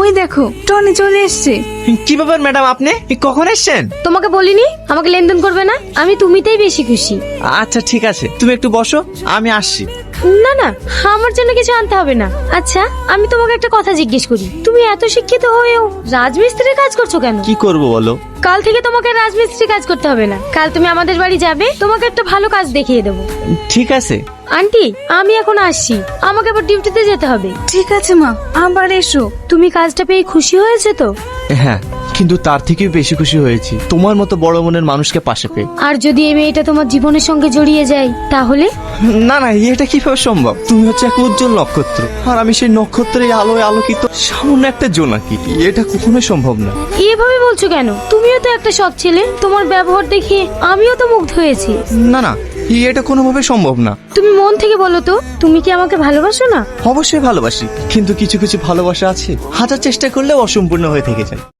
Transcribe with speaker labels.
Speaker 1: ওই দেখো টনি চলে এসছে।
Speaker 2: কি ব্যাপার ম্যাডাম, আপনি কখন এসছেন?
Speaker 3: তোমাকে বলিনি আমাকে লেনদেন করবে না? আমি তুমিতেই বেশি খুশি।
Speaker 2: আচ্ছা ঠিক আছে, তুমি একটু বসো, আমি আসছি।
Speaker 3: না না, আমার জন্য কিছু আনতে হবে না। আচ্ছা আমি তোমাকে একটা কথা জিজ্ঞেস করি, তুমি এত শিক্ষিত হয়েও রাজমিস্ত্রির কাজ করছো কেন?
Speaker 2: কি করব বলো?
Speaker 3: কাল থেকে তোমাকে রাজমিস্ত্রি কাজ করতে হবে না। কাল তুমি আমাদের বাড়ি যাবে, তোমাকে একটা ভালো কাজ দেখিয়ে দেবো।
Speaker 2: ঠিক আছে।
Speaker 3: আন্টি আমি এখন আসছি, আমাকে আবার ডিউটিতে যেতে হবে।
Speaker 1: ঠিক আছে মা, আবার এসো।
Speaker 3: তুমি কাজটা পেয়ে খুশি হয়েছে তো?
Speaker 2: হ্যাঁ, কিন্তু তার থেকেও বেশি খুশি হয়েছি তোমার মতো বড় মনের মানুষকে পাশে পেয়ে।
Speaker 3: আর যদি এই মেয়েটা তোমার জীবনের সঙ্গে জড়িয়ে যায় তাহলে?
Speaker 2: না না, এটা কিভাবে সম্ভব? তুমি হচ্ছে এক উজ্জ্বল নক্ষত্র, আর আমি সেই নক্ষত্রের আলোয় আলোকিত সামান্য একটা জোনাকি। এটা কখনোই সম্ভব না।
Speaker 3: এভাবে বলছো কেন? তুমিও তো একটা সৎ ছেলে, তোমার ব্যবহার দেখে আমিও তো মুগ্ধ হয়েছি।
Speaker 2: না না, এটা কোনোভাবে সম্ভব না।
Speaker 3: তুমি মন থেকে বলো তো, তুমি কি আমাকে ভালোবাসো না?
Speaker 2: অবশ্যই ভালোবাসি, কিন্তু কিছু কিছু ভালোবাসা আছে হাজার চেষ্টা করলেও অসম্পূর্ণ হয়ে থেকে যায়।